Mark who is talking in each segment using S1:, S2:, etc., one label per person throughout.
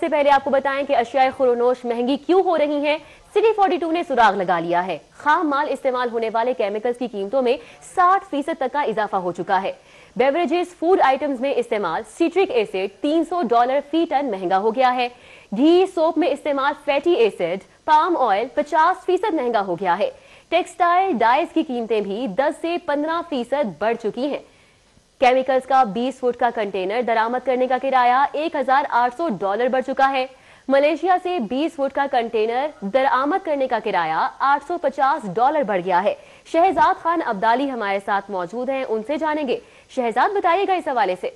S1: سے پہلے آپ کو بتائیں کہ اشیاء خورونوش مہنگی کیوں ہو رہی ہیں۔ سٹی 42 نے سراغ لگا لیا ہے۔ خام مال استعمال ہونے والے کیمیکلز کی قیمتوں میں 60% تک کا اضافہ ہو چکا ہے۔ بیوریجز فوڈ آئٹمز میں استعمال سیٹرک ایسڈ $300 فی ٹن مہنگا ہو گیا ہے۔ گھی سوپ میں استعمال فیٹی ایسڈ پام آئل 50% مہنگا ہو گیا ہے۔ ٹیکسٹائل ڈائز کی قیمتیں بھی 10 سے 15% بڑھ چکی ہیں۔ کیمیکلز کا 20 فٹ کا کنٹینر درآمد کرنے کا کرایہ $1,800 بڑھ چکا ہے۔ ملیشیا سے 20 فٹ کا کنٹینر درآمد کرنے کا کرایہ $850 بڑھ گیا ہے۔ شہزاد خان عبدالی ہمارے ساتھ موجود ہیں، ان سے جانیں گے۔ شہزاد بتائیے گا اس حوالے سے۔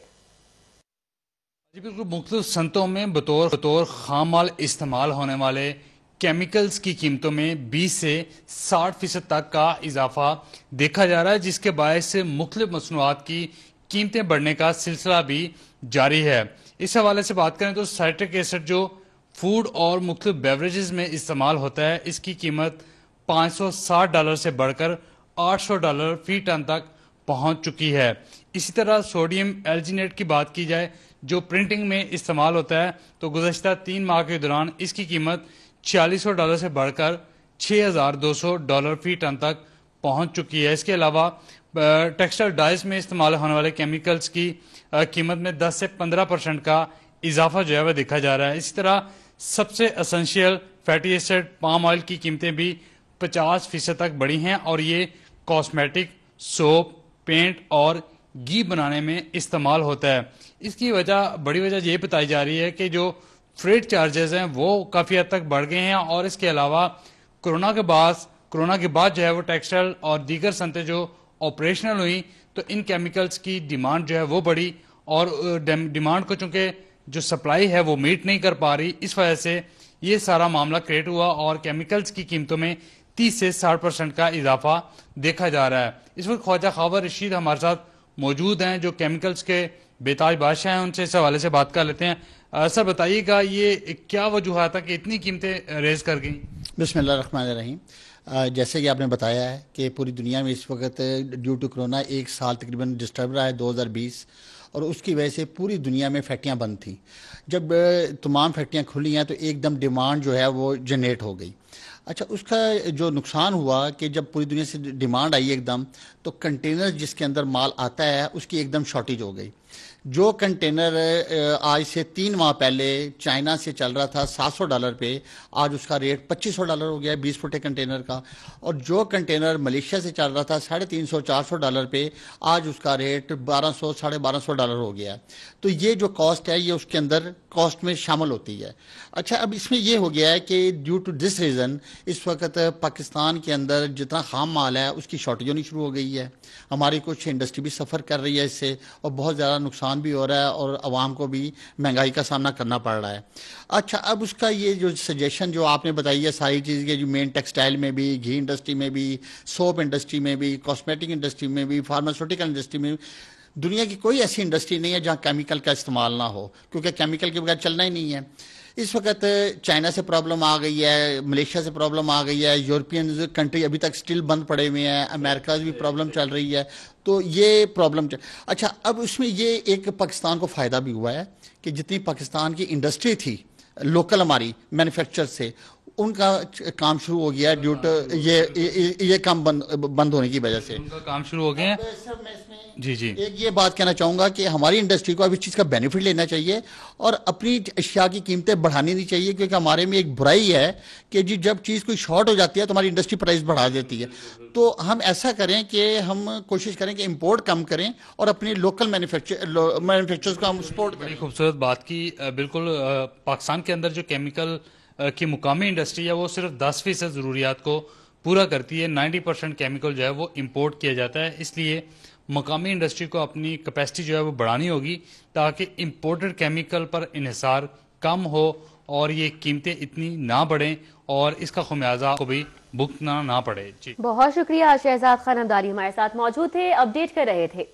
S2: جی بالکل، مختلف صنعتوں میں بطور خام مال استعمال ہونے والے کیمیکلز کی قیمتوں میں 20 سے 60% تک کا اضافہ دیکھا جا رہا ہے، جس کے باعث سے مختلف مصنوعات کی قیمتیں بڑھنے کا سلسلہ بھی جاری ہے۔ اس حوالے سے بات کریں تو سائٹرک ایسڈ جو فوڈ اور مختلف بیوریجز میں استعمال ہوتا ہے، اس کی قیمت $560 سے بڑھ کر $800 فی ٹن تک پہنچ چکی ہے۔ اسی طرح سوڈیم الجینیٹ کی بات کی جائے جو پرنٹنگ میں استعمال ہوتا ہے تو گزشتہ 3 ماہ کے دوران اس کی قیمت $4600 سے بڑھ کر $6200 فی ٹن تک پہنچ چکی ہے۔ اس کے علاوہ ٹیکسٹائل ڈائز میں استعمال ہونے والے کیمیکلز کی قیمت میں 10 سے 15% کا اضافہ جو ہے وہ دیکھا جا رہا ہے۔ اسی طرح سب سے essential fatty acid palm oil کی قیمتیں بھی 50% تک بڑھی ہیں اور یہ کاسمیٹک، سوپ، پینٹ اور گھی بنانے میں استعمال ہوتا ہے۔ اس کی بڑی وجہ یہ بتائی جا رہی ہے کہ جو فریٹ چارجز ہیں وہ کافی حد تک بڑھ گئے ہیں، اور اس کے علاوہ کورونا کے بعد جو ہے وہ ٹیکسٹائل اور دیگر صنعتیں جو آپریشنل ہوئی تو ان کیمیکلز کی ڈیمانڈ جو ہے وہ بڑھی، اور ڈیمانڈ کو چونکہ جو سپلائی ہے وہ میٹ نہیں کر پا رہی، اس وجہ سے یہ سارا معاملہ کریٹ ہوا اور کیمیکلز کی قیمتوں میں 30 سے 60% کا اضافہ دیکھا جا رہا ہے۔ اس وقت خواجہ خاور رشید ہمارے ساتھ موجود ہیں جو کیمیکلز کے بیتاج بادشاہ ہیں، ان سے اس حوالے سے بات کر لیتے ہیں۔ سر بتائیے گا یہ کیا وجوہات ہے کہ اتنی قیمتیں ریز کر گئیں؟
S3: بسم اللہ الرحمن الرحیم۔ جیسے کہ آپ نے بتایا ہے کہ پوری دنیا میں اس وقت ڈیو ٹو کرونا ایک سال تقریباً ڈسٹرب رہا ہے 2020، اور اس کی وجہ سے پوری دنیا میں فیکٹریاں بند تھیں۔ جب تمام فیکٹریاں کھلی ہیں تو ایک دم ڈیمانڈ جو ہے وہ جنریٹ ہو گئی۔ اچھا، اس کا جو نقصان ہوا کہ جب پوری دنیا سے ڈیمانڈ آئی ایک دم، تو کنٹینر جس کے اندر مال آتا ہے اس کی ایک دم شارٹیج ہو گئی۔ جو کنٹینر آج سے 3 ماہ پہلے چائنا سے چل رہا تھا $700 پہ، آج اس کا ریٹ $2500 ہو گیا ہے 20 فٹ کنٹینر کا۔ اور جو کنٹینر ملیشیا سے چل رہا تھا $350-400 پہ، آج اس کا ریٹ $1200-1250 ہو گیا ہے۔ تو یہ جو کاسٹ ہے یہ اس کے اندر کاسٹ میں شامل ہوتی ہے۔ اچھا، اب اس میں یہ ہو گیا ہے کہ ڈیو ٹو دس ریزن اس وقت پاکستان کے اندر جتنا خام مال ہے اس کی شارٹیج ہونی شروع ہو گئی ہے۔ ہماری کچھ انڈسٹری بھی سفر کر رہی ہے اس سے، اور بہت زیادہ نقصان بھی ہو رہا ہے اور عوام کو بھی مہنگائی کا سامنا کرنا پڑ رہا ہے۔ اچھا، اب اس کا یہ جو سجیشن جو آپ نے بتائی ہے ساری چیز کے، جو مین ٹیکسٹائل میں بھی، گھی انڈسٹری میں بھی، سوپ انڈسٹری میں بھی، کاسمیٹک انڈسٹری میں بھی، فارماسیوٹیکل انڈسٹری میں بھی، دنیا کی کوئی ایسی انڈسٹری نہیں ہے جہاں کیمیکل کا استعمال نہ ہو، کیونکہ کیمیکل کے بغیر چلنا ہی نہیں ہے۔ اس وقت چائنا سے پرابلم آ گئی ہے، ملیشیا سے پرابلم آ گئی ہے، یورپین کنٹری ابھی تک سٹل بند پڑے ہوئے ہیں، امریکہ بھی پرابلم چل رہی ہے، تو یہ پرابلم اچھا، اب اس میں یہ ایک پاکستان کو فائدہ بھی ہوا ہے کہ جتنی پاکستان کی انڈسٹری تھی لوکل ہماری مینوفیکچر سے، ان کا کام شروع ہو گیا ہے ڈیو ٹو یہ کام بند ہونے کی وجہ سے
S2: ان کا کام شروع ہو گئے ہیں۔ جی
S3: ایک یہ بات کہنا چاہوں گا کہ ہماری انڈسٹری کو اب اس چیز کا بینیفٹ لینا چاہیے اور اپنی اشیاء کی قیمتیں بڑھانی نہیں چاہیے، کیونکہ ہمارے میں ایک برائی ہے کہ جب چیز کوئی شارٹ ہو جاتی ہے تو ہماری انڈسٹری پرائز بڑھا دیتی ہے۔ تو ہم ایسا کریں کہ ہم کوشش کریں کہ امپورٹ کم کریں اور اپنی لوکل مینوفیکچرز کو ہم سپورٹ کریں۔
S2: بڑی خوبصورت بات کی۔ بالکل، پاکستان کے اندر جو کیمیکل کی مقامی انڈسٹری ہے وہ صرف 10% ضروریات کو پورا کرتی ہے، 90% کیمیکل جو ہے وہ امپورٹ کیا جاتا ہے۔ اس لیے مقامی انڈسٹری کو اپنی کیپیسٹی جو ہے وہ بڑھانی ہوگی تاکہ امپورٹڈ کیمیکل پر انحصار کم ہو اور یہ قیمتیں اتنی نہ بڑھیں اور اس کا خمیازہ کو بھی بھگتنا نہ پڑے۔ جی
S1: بہت شکریہ، شہزاد خان عبدالی ہمارے ساتھ موجود تھے، اپڈیٹ کر رہے تھے۔